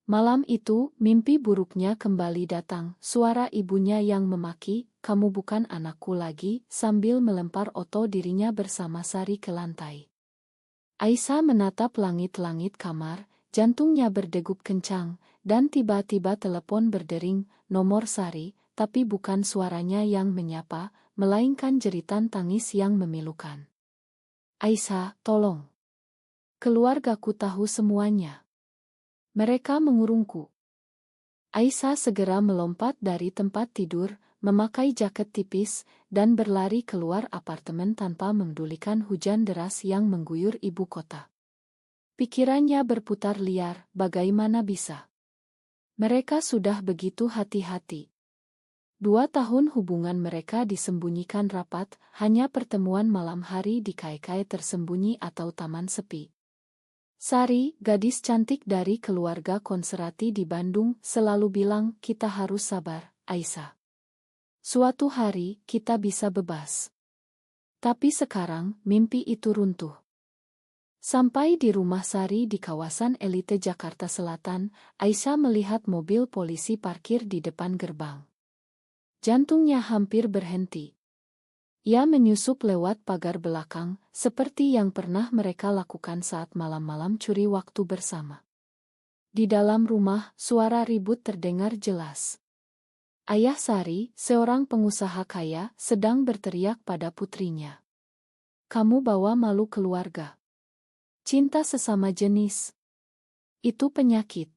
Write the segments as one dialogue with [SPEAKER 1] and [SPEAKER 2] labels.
[SPEAKER 1] Malam itu, mimpi buruknya kembali datang, suara ibunya yang memaki, "Kamu bukan anakku lagi," sambil melempar otot dirinya bersama Sari ke lantai. Aisyah menatap langit-langit kamar, jantungnya berdegup kencang, dan tiba-tiba telepon berdering, nomor Sari, tapi bukan suaranya yang menyapa, melainkan jeritan tangis yang memilukan. "Aisyah, tolong. Keluargaku tahu semuanya. Mereka mengurungku." Aisyah segera melompat dari tempat tidur, memakai jaket tipis, dan berlari keluar apartemen tanpa memedulikan hujan deras yang mengguyur ibu kota. Pikirannya berputar liar, bagaimana bisa? Mereka sudah begitu hati-hati. 2 tahun hubungan mereka disembunyikan rapat, hanya pertemuan malam hari di kai-kai tersembunyi atau taman sepi. Sari, gadis cantik dari keluarga konserati di Bandung, selalu bilang, "Kita harus sabar, Aisyah. Suatu hari, kita bisa bebas." Tapi sekarang, mimpi itu runtuh. Sampai di rumah Sari di kawasan elite Jakarta Selatan, Aisyah melihat mobil polisi parkir di depan gerbang. Jantungnya hampir berhenti. Ia menyusup lewat pagar belakang, seperti yang pernah mereka lakukan saat malam-malam curi waktu bersama. Di dalam rumah, suara ribut terdengar jelas. Ayah Sari, seorang pengusaha kaya, sedang berteriak pada putrinya. "Kamu bawa malu keluarga. Cinta sesama jenis itu penyakit.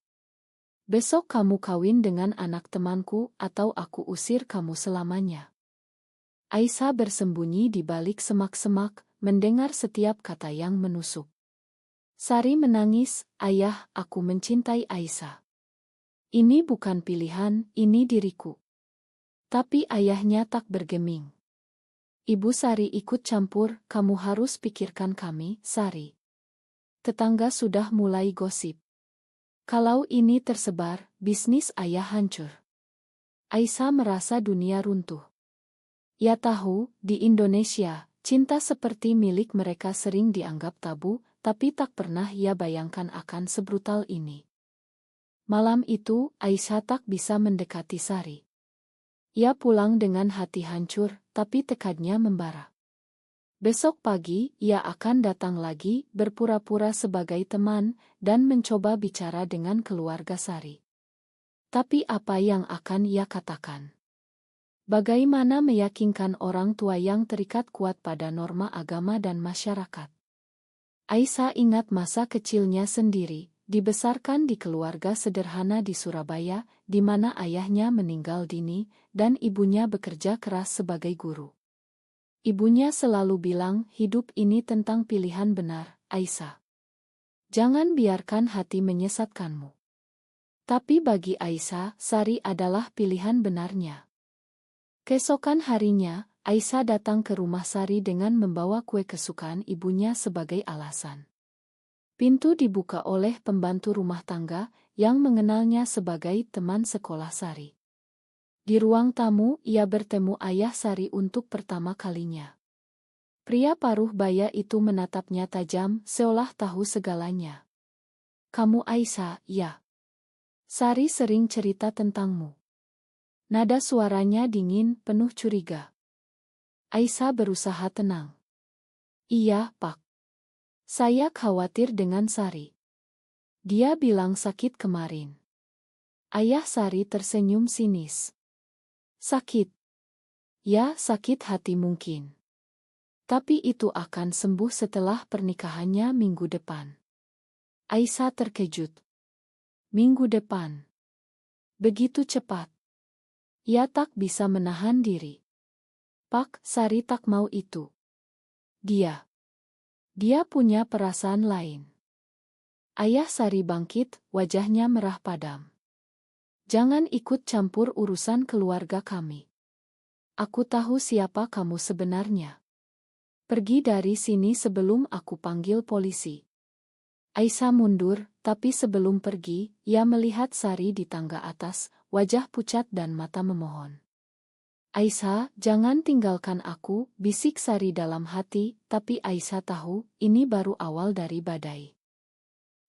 [SPEAKER 1] Besok kamu kawin dengan anak temanku atau aku usir kamu selamanya." Aisyah bersembunyi di balik semak-semak, mendengar setiap kata yang menusuk. Sari menangis, "Ayah, aku mencintai Aisyah. Ini bukan pilihan, ini diriku." Tapi ayahnya tak bergeming. "Ibu Sari ikut campur, kamu harus pikirkan kami, Sari. Tetangga sudah mulai gosip. Kalau ini tersebar, bisnis ayah hancur." Aisyah merasa dunia runtuh. Ia tahu, di Indonesia, cinta seperti milik mereka sering dianggap tabu, tapi tak pernah ia bayangkan akan sebrutal ini. Malam itu, Aisyah tak bisa mendekati Sari. Ia pulang dengan hati hancur, tapi tekadnya membara. Besok pagi, ia akan datang lagi, berpura-pura sebagai teman, dan mencoba bicara dengan keluarga Sari. Tapi apa yang akan ia katakan? Bagaimana meyakinkan orang tua yang terikat kuat pada norma agama dan masyarakat? Aisyah ingat masa kecilnya sendiri, dibesarkan di keluarga sederhana di Surabaya, di mana ayahnya meninggal dini, dan ibunya bekerja keras sebagai guru. Ibunya selalu bilang, "Hidup ini tentang pilihan benar, Aisyah. Jangan biarkan hati menyesatkanmu." Tapi bagi Aisyah, Sari adalah pilihan benarnya. Keesokan harinya, Aisyah datang ke rumah Sari dengan membawa kue kesukaan ibunya sebagai alasan. Pintu dibuka oleh pembantu rumah tangga yang mengenalnya sebagai teman sekolah Sari. Di ruang tamu, ia bertemu ayah Sari untuk pertama kalinya. Pria paruh baya itu menatapnya tajam, seolah tahu segalanya. "Kamu Aisyah, ya? Sari sering cerita tentangmu." Nada suaranya dingin, penuh curiga. Aisyah berusaha tenang. "Iya, Pak. Saya khawatir dengan Sari. Dia bilang sakit kemarin." Ayah Sari tersenyum sinis. "Sakit? Ya, sakit hati mungkin. Tapi itu akan sembuh setelah pernikahannya minggu depan." Aisyah terkejut. Minggu depan? Begitu cepat? Ia tak bisa menahan diri. "Pak, Sari tak mau itu. Dia punya perasaan lain." Ayah Sari bangkit, wajahnya merah padam. "Jangan ikut campur urusan keluarga kami. Aku tahu siapa kamu sebenarnya. Pergi dari sini sebelum aku panggil polisi." Aisyah mundur, tapi sebelum pergi, ia melihat Sari di tangga atas, wajah pucat dan mata memohon. "Aisyah, jangan tinggalkan aku," bisik Sari dalam hati, tapi Aisyah tahu, ini baru awal dari badai.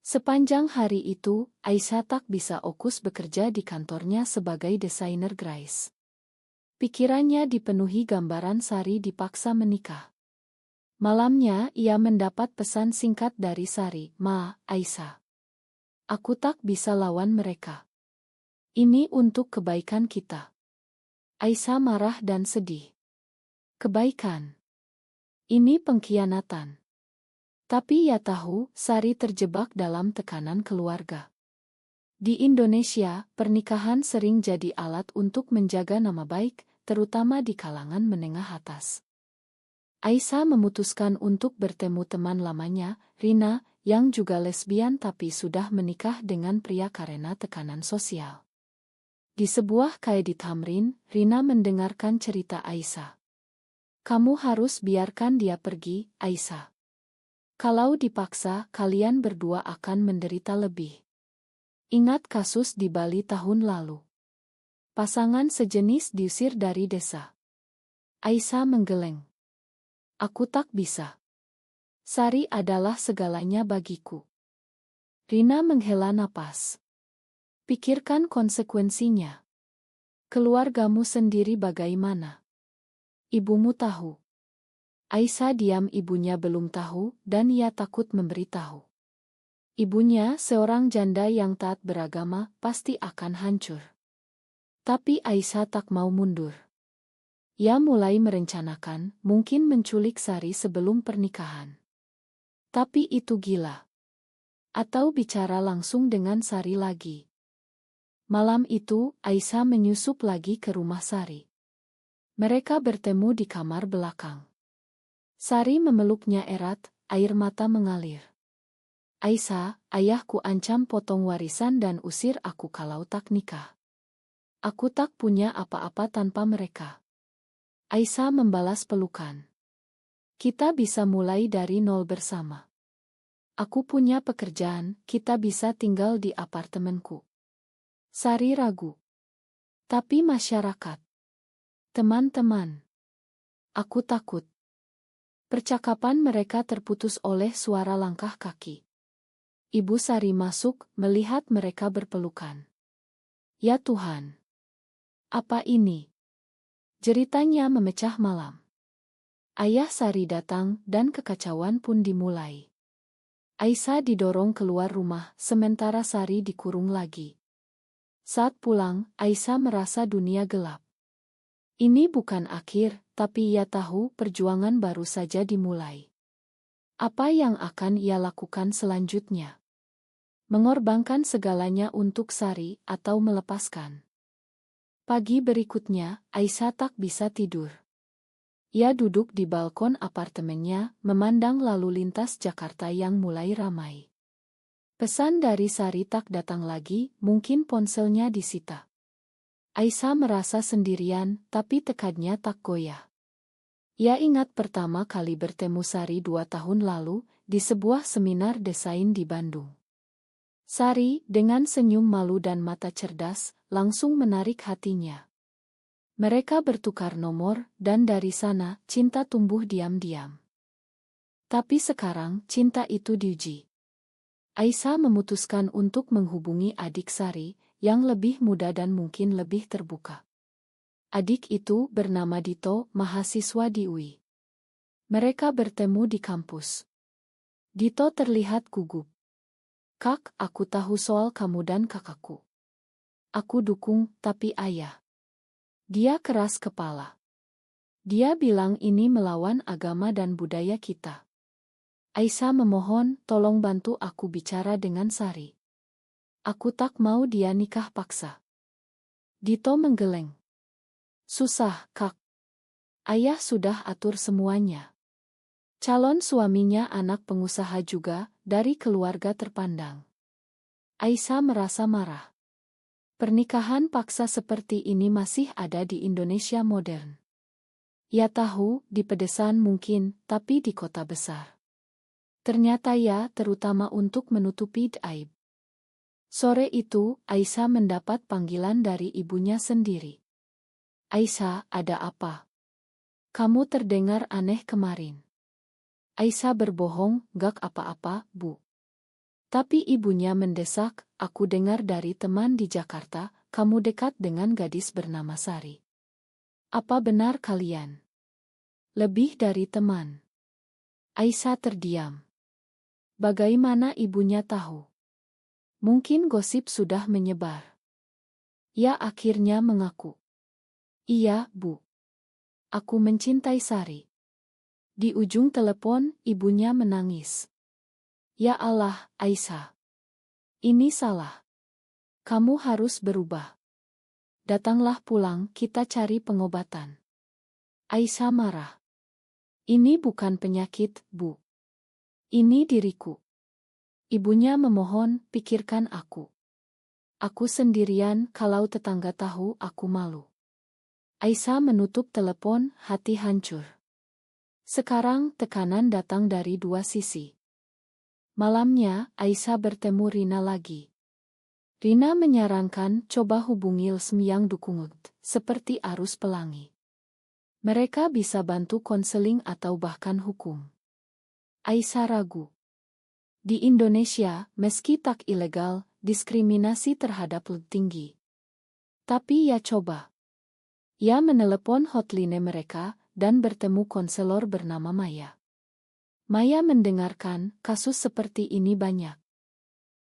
[SPEAKER 1] Sepanjang hari itu, Aisyah tak bisa fokus bekerja di kantornya sebagai desainer grafis. Pikirannya dipenuhi gambaran Sari dipaksa menikah. Malamnya, ia mendapat pesan singkat dari Sari, "Ma, Aisyah. Aku tak bisa lawan mereka. Ini untuk kebaikan kita." Aisyah marah dan sedih. Kebaikan? Ini pengkhianatan. Tapi ia tahu, Sari terjebak dalam tekanan keluarga. Di Indonesia, pernikahan sering jadi alat untuk menjaga nama baik, terutama di kalangan menengah atas. Aisyah memutuskan untuk bertemu teman lamanya, Rina, yang juga lesbian tapi sudah menikah dengan pria karena tekanan sosial. Di sebuah kaedah tamrin, Rina mendengarkan cerita Aisyah. "Kamu harus biarkan dia pergi, Aisyah. Kalau dipaksa, kalian berdua akan menderita lebih." Ingat kasus di Bali tahun lalu. Pasangan sejenis diusir dari desa. Aisyah menggeleng. "Aku tak bisa. Sari adalah segalanya bagiku." Rina menghela napas. "Pikirkan konsekuensinya. Keluargamu sendiri bagaimana? Ibumu tahu." Aisyah diam, ibunya belum tahu, dan ia takut memberitahu. Ibunya, seorang janda yang taat beragama, pasti akan hancur. Tapi Aisyah tak mau mundur. Ia mulai merencanakan, mungkin menculik Sari sebelum pernikahan. Tapi itu gila. Atau bicara langsung dengan Sari lagi. Malam itu, Aisyah menyusup lagi ke rumah Sari. Mereka bertemu di kamar belakang. Sari memeluknya erat, air mata mengalir. "Aisyah, ayahku ancam potong warisan dan usir aku kalau tak nikah. Aku tak punya apa-apa tanpa mereka." Aisyah membalas pelukan. "Kita bisa mulai dari nol bersama. Aku punya pekerjaan, kita bisa tinggal di apartemenku." Sari ragu. "Tapi masyarakat, teman-teman, aku takut." Percakapan mereka terputus oleh suara langkah kaki. Ibu Sari masuk, melihat mereka berpelukan. "Ya Tuhan! Apa ini?" Jeritanya memecah malam. Ayah Sari datang dan kekacauan pun dimulai. Aisyah didorong keluar rumah, sementara Sari dikurung lagi. Saat pulang, Aisyah merasa dunia gelap. Ini bukan akhir, tapi ia tahu perjuangan baru saja dimulai. Apa yang akan ia lakukan selanjutnya? Mengorbankan segalanya untuk Sari atau melepaskan? Pagi berikutnya, Aisyah tak bisa tidur. Ia duduk di balkon apartemennya, memandang lalu lintas Jakarta yang mulai ramai. Pesan dari Sari tak datang lagi, mungkin ponselnya disita. Aisyah merasa sendirian, tapi tekadnya tak goyah. Ia ingat pertama kali bertemu Sari 2 tahun lalu, di sebuah seminar desain di Bandung. Sari, dengan senyum malu dan mata cerdas, langsung menarik hatinya. Mereka bertukar nomor, dan dari sana, cinta tumbuh diam-diam. Tapi sekarang, cinta itu diuji. Aisyah memutuskan untuk menghubungi adik Sari, yang lebih muda dan mungkin lebih terbuka. Adik itu bernama Dito, mahasiswa di UI. Mereka bertemu di kampus. Dito terlihat gugup. "Kak, aku tahu soal kamu dan kakakku. Aku dukung, tapi ayah." Dia keras kepala. "Dia bilang ini melawan agama dan budaya kita." Aisyah memohon, "Tolong bantu aku bicara dengan Sari. Aku tak mau dia nikah paksa." Dito menggeleng. "Susah, Kak. Ayah sudah atur semuanya. Calon suaminya anak pengusaha juga, dari keluarga terpandang." Aisyah merasa marah. Pernikahan paksa seperti ini masih ada di Indonesia modern. Ia tahu, di pedesaan mungkin, tapi di kota besar. Ternyata ya, terutama untuk menutupi aib. Sore itu, Aisyah mendapat panggilan dari ibunya sendiri. "Aisyah, ada apa? Kamu terdengar aneh kemarin." Aisyah berbohong, "Gak apa-apa, Bu. Tapi ibunya mendesak, aku dengar dari teman di Jakarta, kamu dekat dengan gadis bernama Sari. Apa benar kalian? Lebih dari teman. Aisyah terdiam. Bagaimana ibunya tahu? Mungkin gosip sudah menyebar. Ia akhirnya mengaku. Iya, Bu. Aku mencintai Sari. Di ujung telepon, ibunya menangis. Ya Allah, Aisyah. Ini salah. Kamu harus berubah. Datanglah pulang, kita cari pengobatan. Aisyah marah. Ini bukan penyakit, Bu. Ini diriku. Ibunya memohon, pikirkan aku. Aku sendirian, kalau tetangga tahu aku malu. Aisyah menutup telepon, hati hancur. Sekarang tekanan datang dari dua sisi. Malamnya, Aisyah bertemu Rina lagi. Rina menyarankan coba hubungi Lsm yang dukung, seperti arus pelangi. Mereka bisa bantu konseling atau bahkan hukum. Aisyah ragu. Di Indonesia, meski tak ilegal, diskriminasi terhadap LGBTQ tinggi. Tapi ya coba. Ia menelepon hotline mereka dan bertemu konselor bernama Maya. Maya mendengarkan kasus seperti ini banyak.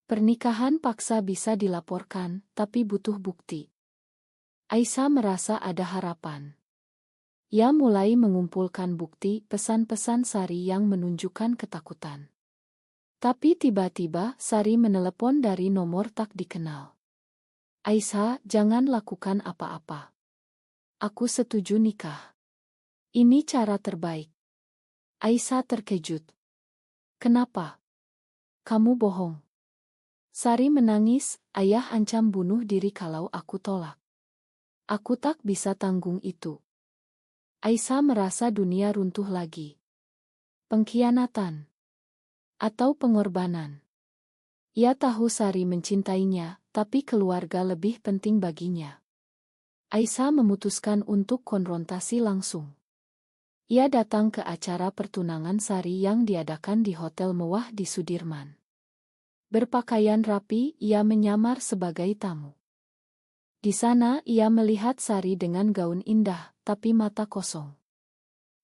[SPEAKER 1] Pernikahan paksa bisa dilaporkan, tapi butuh bukti. Aisyah merasa ada harapan. Ia mulai mengumpulkan bukti pesan-pesan Sari yang menunjukkan ketakutan. Tapi tiba-tiba Sari menelepon dari nomor tak dikenal. Aisyah, jangan lakukan apa-apa. Aku setuju nikah. Ini cara terbaik. Aisyah terkejut. Kenapa? Kamu bohong. Sari menangis, ayah ancam bunuh diri kalau aku tolak. Aku tak bisa tanggung itu. Aisyah merasa dunia runtuh lagi. Pengkhianatan. Atau pengorbanan. Ia tahu Sari mencintainya, tapi keluarga lebih penting baginya. Aisyah memutuskan untuk konfrontasi langsung. Ia datang ke acara pertunangan Sari yang diadakan di hotel mewah di Sudirman. Berpakaian rapi, ia menyamar sebagai tamu. Di sana ia melihat Sari dengan gaun indah, tapi mata kosong.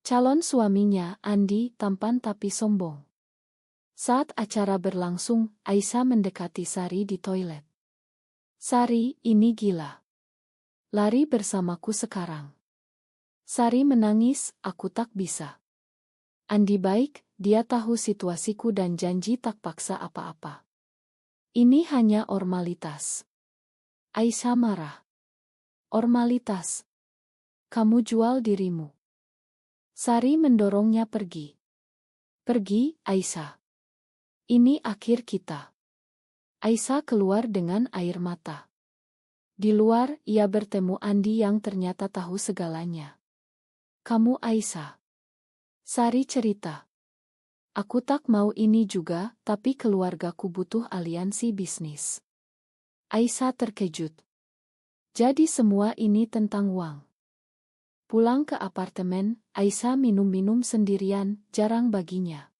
[SPEAKER 1] Calon suaminya, Andi, tampan tapi sombong. Saat acara berlangsung, Aisyah mendekati Sari di toilet. Sari, ini gila. Lari bersamaku sekarang. Sari menangis, aku tak bisa. Andi baik, dia tahu situasiku dan janji tak paksa apa-apa. Ini hanya formalitas. Aisyah marah. Formalitas. Kamu jual dirimu. Sari mendorongnya pergi. Pergi, Aisyah. Ini akhir kita. Aisyah keluar dengan air mata. Di luar, ia bertemu Andi yang ternyata tahu segalanya. Kamu Aisyah. Sari cerita. Aku tak mau ini juga, tapi keluargaku butuh aliansi bisnis. Aisyah terkejut. Jadi semua ini tentang uang. Pulang ke apartemen, Aisyah minum-minum sendirian, jarang baginya.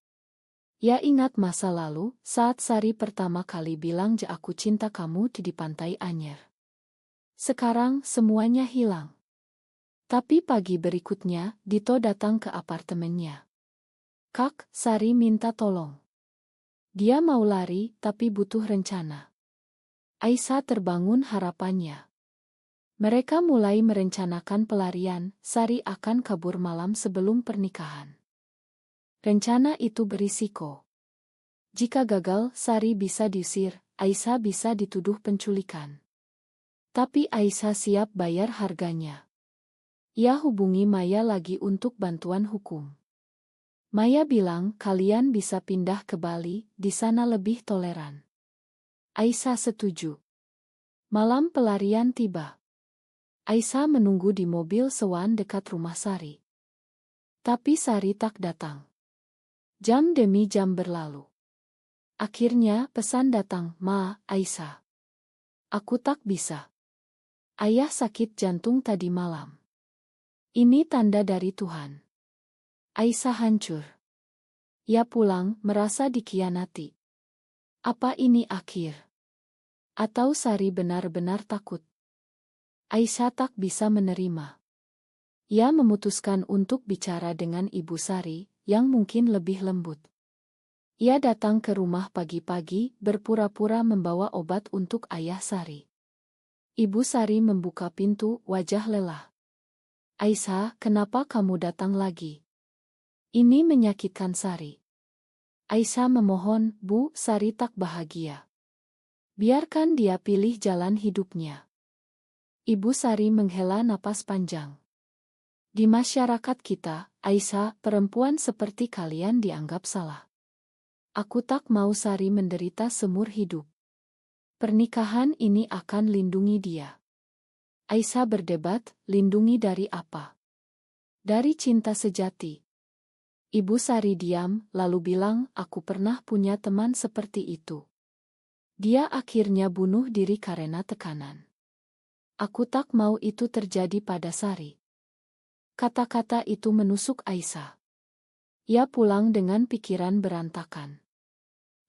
[SPEAKER 1] Ia ingat masa lalu, saat Sari pertama kali bilang aku cinta kamu di Pantai Anyer. Sekarang semuanya hilang. Tapi pagi berikutnya, Dito datang ke apartemennya. Kak, Sari minta tolong. Dia mau lari, tapi butuh rencana. Aisyah terbangun harapannya. Mereka mulai merencanakan pelarian, Sari akan kabur malam sebelum pernikahan. Rencana itu berisiko. Jika gagal, Sari bisa diusir, Aisyah bisa dituduh penculikan. Tapi Aisyah siap bayar harganya. Ia hubungi Maya lagi untuk bantuan hukum. Maya bilang kalian bisa pindah ke Bali, di sana lebih toleran. Aisyah setuju. Malam pelarian tiba. Aisyah menunggu di mobil sewaan dekat rumah Sari. Tapi Sari tak datang. Jam demi jam berlalu. Akhirnya pesan datang, Ma, Aisyah. Aku tak bisa. Ayah sakit jantung tadi malam. Ini tanda dari Tuhan. Aisyah hancur. Ia pulang, merasa dikhianati. Apa ini akhir? Atau Sari benar-benar takut? Aisyah tak bisa menerima. Ia memutuskan untuk bicara dengan Ibu Sari, yang mungkin lebih lembut. Ia datang ke rumah pagi-pagi, berpura-pura membawa obat untuk ayah Sari. Ibu Sari membuka pintu, wajah lelah. Aisyah, kenapa kamu datang lagi? Ini menyakitkan Sari. Aisyah memohon, Bu, Sari tak bahagia. Biarkan dia pilih jalan hidupnya. Ibu Sari menghela napas panjang. Di masyarakat kita, Aisyah, perempuan seperti kalian dianggap salah. Aku tak mau Sari menderita seumur hidup. Pernikahan ini akan lindungi dia. Aisyah berdebat, lindungi dari apa? Dari cinta sejati. Ibu Sari diam, lalu bilang, aku pernah punya teman seperti itu. Dia akhirnya bunuh diri karena tekanan. Aku tak mau itu terjadi pada Sari. Kata-kata itu menusuk Aisyah. Ia pulang dengan pikiran berantakan.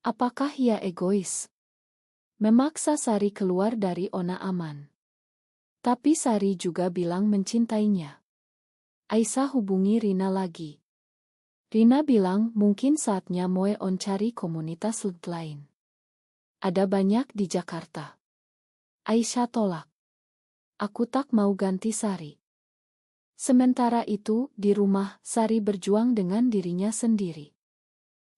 [SPEAKER 1] Apakah ia egois? Memaksa Sari keluar dari zona aman. Tapi Sari juga bilang mencintainya. Aisyah hubungi Rina lagi. Rina bilang mungkin saatnya Moe on cari komunitas lain. Ada banyak di Jakarta. Aisyah tolak. Aku tak mau ganti Sari. Sementara itu, di rumah, Sari berjuang dengan dirinya sendiri.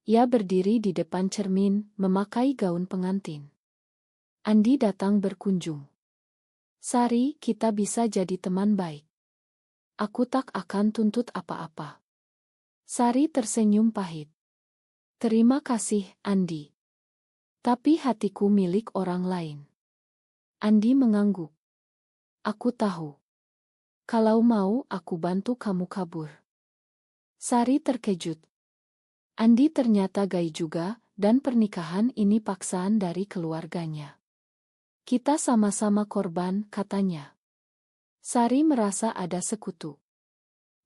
[SPEAKER 1] Ia berdiri di depan cermin, memakai gaun pengantin. Andi datang berkunjung. Sari, kita bisa jadi teman baik. Aku tak akan tuntut apa-apa. Sari tersenyum pahit. Terima kasih, Andi. Tapi hatiku milik orang lain. Andi mengangguk. Aku tahu. Kalau mau, aku bantu kamu kabur. Sari terkejut. Andi ternyata gay juga, dan pernikahan ini paksaan dari keluarganya. Kita sama-sama korban, katanya. Sari merasa ada sekutu.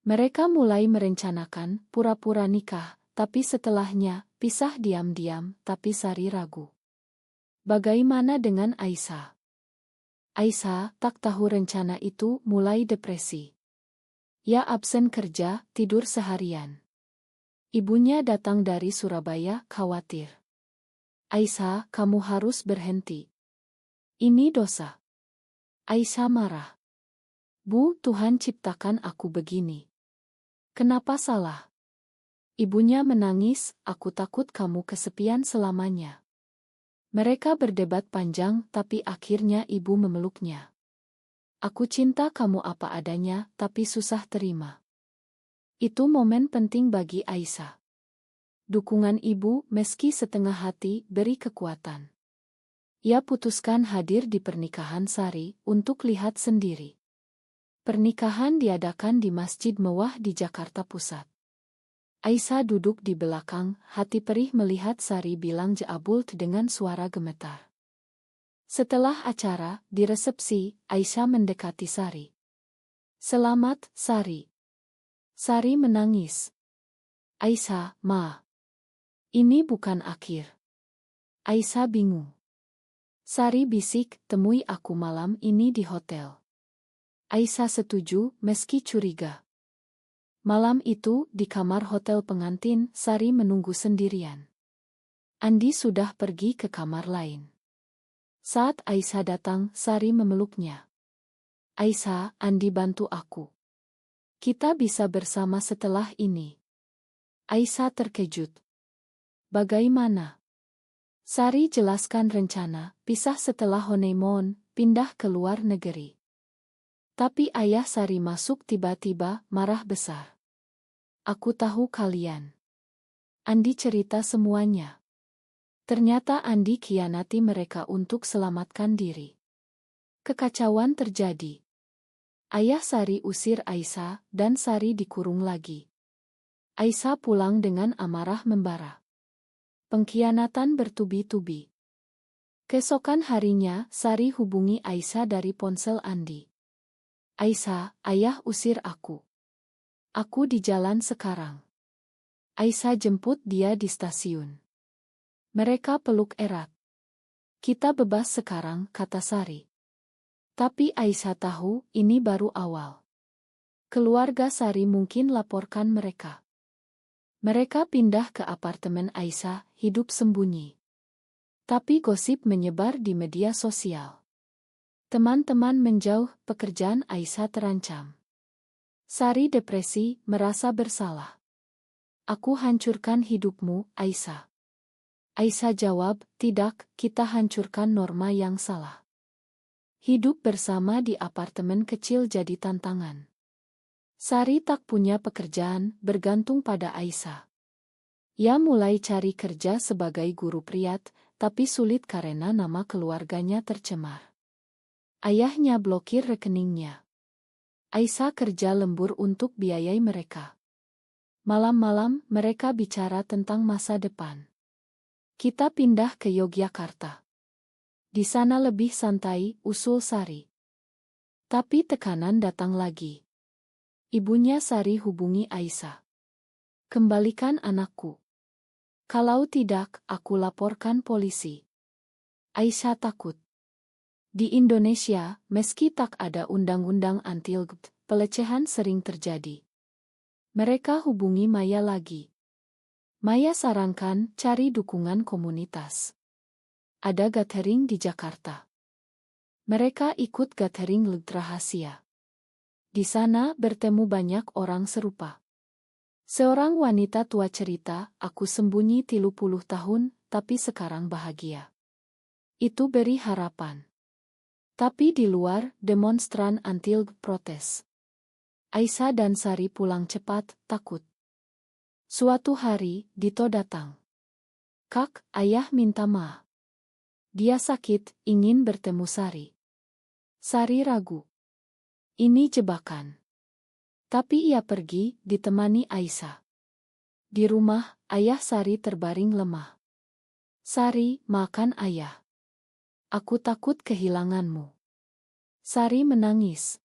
[SPEAKER 1] Mereka mulai merencanakan pura-pura nikah, tapi setelahnya, pisah diam-diam, tapi Sari ragu. Bagaimana dengan Aisyah? Aisyah tak tahu rencana itu mulai depresi. Ia absen kerja, tidur seharian. Ibunya datang dari Surabaya, khawatir. Aisyah, kamu harus berhenti. Ini dosa. Aisyah marah. Bu, Tuhan ciptakan aku begini. Kenapa salah? Ibunya menangis, aku takut kamu kesepian selamanya. Mereka berdebat panjang, tapi akhirnya ibu memeluknya. Aku cinta kamu apa adanya, tapi susah terima. Itu momen penting bagi Aisyah. Dukungan ibu, meski setengah hati, beri kekuatan. Ia putuskan hadir di pernikahan Sari, untuk lihat sendiri. Pernikahan diadakan di Masjid Mewah di Jakarta Pusat. Aisyah duduk di belakang, hati perih melihat Sari bilang Ja'abult dengan suara gemetar. Setelah acara, di resepsi, Aisyah mendekati Sari. Selamat, Sari. Sari menangis. Aisyah, Ma. Ini bukan akhir. Aisyah bingung. Sari bisik, temui aku malam ini di hotel. Aisyah setuju, meski curiga. Malam itu, di kamar hotel pengantin, Sari menunggu sendirian. Andi sudah pergi ke kamar lain. Saat Aisyah datang, Sari memeluknya. Aisyah, Andi bantu aku. Kita bisa bersama setelah ini. Aisyah terkejut. Bagaimana? Sari jelaskan rencana, pisah setelah honeymoon, pindah ke luar negeri. Tapi ayah Sari masuk tiba-tiba, marah besar. Aku tahu kalian. Andi cerita semuanya. Ternyata Andi khianati mereka untuk selamatkan diri. Kekacauan terjadi. Ayah Sari usir Aisyah, dan Sari dikurung lagi. Aisyah pulang dengan amarah membara. Pengkhianatan bertubi-tubi. Keesokan harinya, Sari hubungi Aisyah dari ponsel Andi. Aisyah, ayah usir aku. Aku di jalan sekarang. Aisyah jemput dia di stasiun. Mereka peluk erat. Kita bebas sekarang, kata Sari. Tapi Aisyah tahu, ini baru awal. Keluarga Sari mungkin laporkan mereka. Mereka pindah ke apartemen Aisyah, hidup sembunyi. Tapi gosip menyebar di media sosial. Teman-teman menjauh, pekerjaan Aisyah terancam. Sari depresi, merasa bersalah. Aku hancurkan hidupmu, Aisyah. Aisyah jawab, tidak, kita hancurkan norma yang salah. Hidup bersama di apartemen kecil jadi tantangan. Sari tak punya pekerjaan, bergantung pada Aisyah. Ia mulai cari kerja sebagai guru priat, tapi sulit karena nama keluarganya tercemar. Ayahnya blokir rekeningnya. Aisyah kerja lembur untuk biayai mereka. Malam-malam mereka bicara tentang masa depan. Kita pindah ke Yogyakarta. Di sana lebih santai, usul Sari. Tapi tekanan datang lagi. Ibunya Sari hubungi Aisyah. Kembalikan anakku. Kalau tidak, aku laporkan polisi. Aisyah takut. Di Indonesia, meski tak ada undang-undang anti-LGBT, pelecehan sering terjadi. Mereka hubungi Maya lagi. Maya sarankan cari dukungan komunitas. Ada gathering di Jakarta. Mereka ikut gathering LGBT rahasia. Di sana bertemu banyak orang serupa. Seorang wanita tua cerita, aku sembunyi 30 tahun, tapi sekarang bahagia. Itu beri harapan. Tapi di luar, demonstran anti-LGBT protes. Aisyah dan Sari pulang cepat, takut. Suatu hari, Dito datang. Kak, ayah minta maaf. Dia sakit, ingin bertemu Sari. Sari ragu. Ini jebakan. Tapi ia pergi, ditemani Aisyah. Di rumah, ayah Sari terbaring lemah. Sari, makan ayah. Aku takut kehilanganmu. Sari menangis.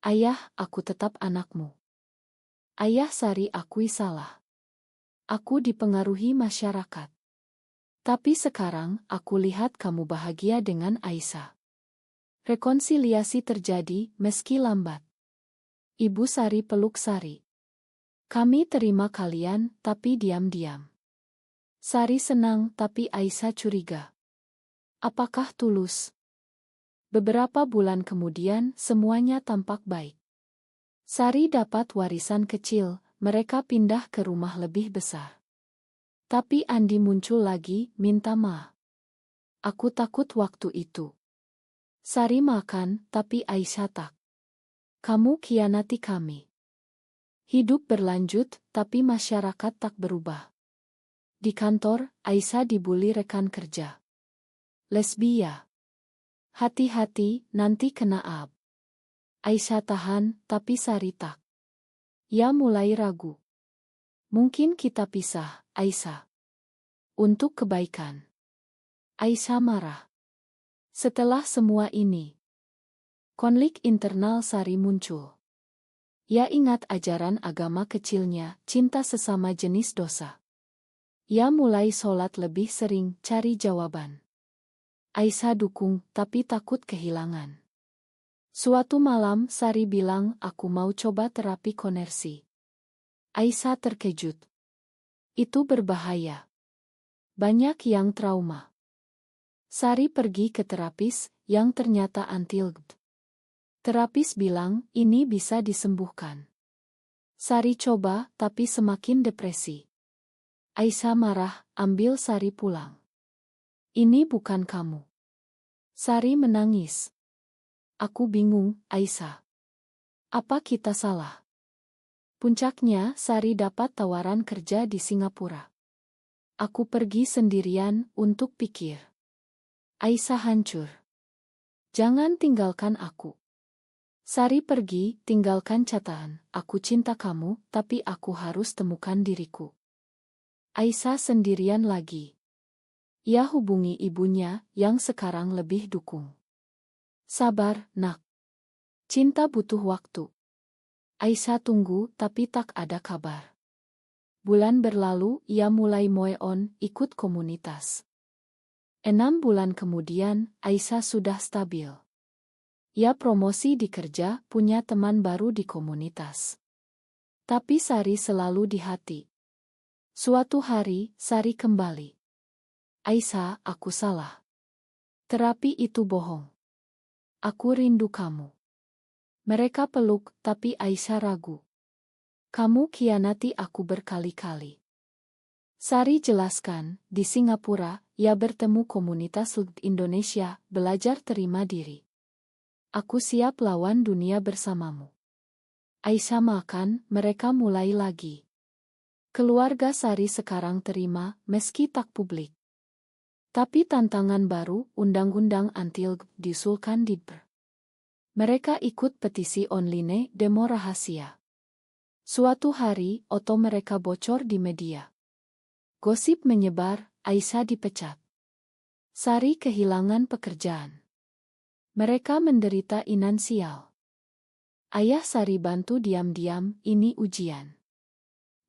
[SPEAKER 1] Ayah, aku tetap anakmu. Ayah Sari akui salah. Aku dipengaruhi masyarakat. Tapi sekarang, aku lihat kamu bahagia dengan Aisyah. Rekonsiliasi terjadi, meski lambat. Ibu Sari peluk Sari. Kami terima kalian, tapi diam-diam. Sari senang, tapi Aisyah curiga. Apakah tulus? Beberapa bulan kemudian, semuanya tampak baik. Sari dapat warisan kecil, mereka pindah ke rumah lebih besar. Tapi Andi muncul lagi, minta maaf. Aku takut waktu itu. Sari makan, tapi Aisyah tak. Kamu khianati kami. Hidup berlanjut, tapi masyarakat tak berubah. Di kantor, Aisyah dibully rekan kerja. Lesbia. Hati-hati, nanti kena ab. Aisyah tahan, tapi Sari tak. Ia mulai ragu. Mungkin kita pisah, Aisyah. Untuk kebaikan. Aisyah marah. Setelah semua ini, konflik internal Sari muncul. Ia ingat ajaran agama kecilnya, cinta sesama jenis dosa. Ia mulai sholat lebih sering, cari jawaban. Aisyah dukung, tapi takut kehilangan. Suatu malam, Sari bilang, aku mau coba terapi konversi. Aisyah terkejut. Itu berbahaya. Banyak yang trauma. Sari pergi ke terapis, yang ternyata anti-LGBT. Terapis bilang, ini bisa disembuhkan. Sari coba, tapi semakin depresi. Aisyah marah, ambil Sari pulang. Ini bukan kamu. Sari menangis. Aku bingung, Aisyah. Apa kita salah? Puncaknya, Sari dapat tawaran kerja di Singapura. Aku pergi sendirian untuk pikir. Aisyah hancur. Jangan tinggalkan aku. Sari pergi, tinggalkan catatan. Aku cinta kamu, tapi aku harus temukan diriku. Aisyah sendirian lagi. Ia hubungi ibunya, yang sekarang lebih dukung. Sabar, nak. Cinta butuh waktu. Aisyah tunggu, tapi tak ada kabar. Bulan berlalu, ia mulai move on, ikut komunitas. 6 bulan kemudian, Aisyah sudah stabil. Ia promosi di kerja, punya teman baru di komunitas. Tapi Sari selalu di hati. Suatu hari, Sari kembali. Aisyah, aku salah. Terapi itu bohong. Aku rindu kamu. Mereka peluk, tapi Aisyah ragu. Kamu khianati aku berkali-kali. Sari jelaskan, di Singapura, ia bertemu komunitas Indonesia, belajar terima diri. Aku siap lawan dunia bersamamu. Aisyah makan, mereka mulai lagi. Keluarga Sari sekarang terima, meski tak publik. Tapi tantangan baru, undang-undang anti-LGB diusulkan di BR. Mereka ikut petisi online demo rahasia. Suatu hari, foto mereka bocor di media. Gosip menyebar, Aisyah dipecat. Sari kehilangan pekerjaan. Mereka menderita finansial. Ayah Sari bantu diam-diam, ini ujian.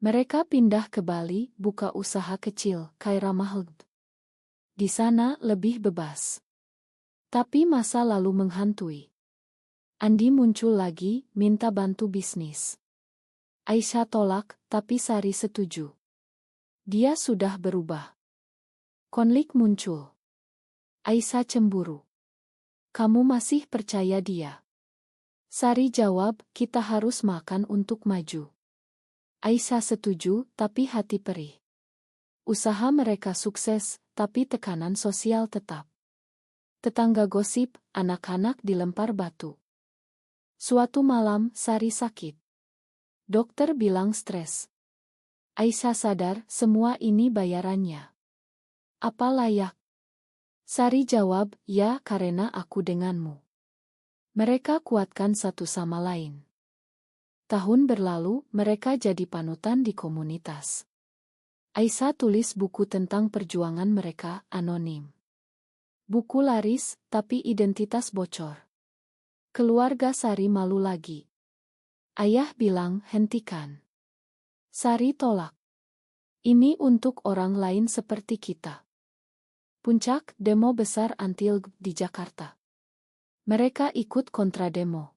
[SPEAKER 1] Mereka pindah ke Bali, buka usaha kecil, Khaira Mahal. Di sana lebih bebas. Tapi masa lalu menghantui. Andi muncul lagi, minta bantu bisnis. Aisyah tolak, tapi Sari setuju. Dia sudah berubah. Konflik muncul. Aisyah cemburu. Kamu masih percaya dia? Sari jawab, kita harus makan untuk maju. Aisyah setuju, tapi hati perih. Usaha mereka sukses, tapi tekanan sosial tetap. Tetangga gosip, anak-anak dilempar batu. Suatu malam, Sari sakit. Dokter bilang stres. Aisyah sadar, semua ini bayarannya. Apa layak? Sari jawab, ya karena aku denganmu. Mereka kuatkan satu sama lain. Tahun berlalu, mereka jadi panutan di komunitas. Aisyah tulis buku tentang perjuangan mereka, anonim. Buku laris, tapi identitas bocor. Keluarga Sari malu lagi. Ayah bilang, hentikan. Sari tolak. Ini untuk orang lain seperti kita. Puncak, demo besar anti-LGB di Jakarta. Mereka ikut kontrademo.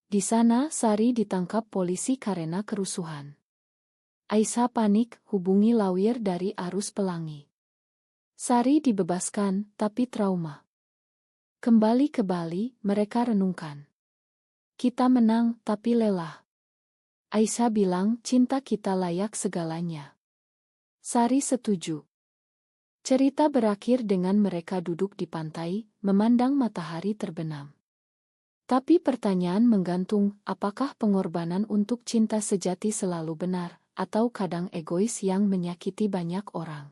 [SPEAKER 1] Di sana, Sari ditangkap polisi karena kerusuhan. Aisyah panik, hubungi lawyer dari Arus Pelangi. Sari dibebaskan, tapi trauma. Kembali ke Bali, mereka renungkan. Kita menang, tapi lelah. Aisyah bilang, cinta kita layak segalanya. Sari setuju. Cerita berakhir dengan mereka duduk di pantai, memandang matahari terbenam. Tapi pertanyaan menggantung, apakah pengorbanan untuk cinta sejati selalu benar, atau kadang egois yang menyakiti banyak orang?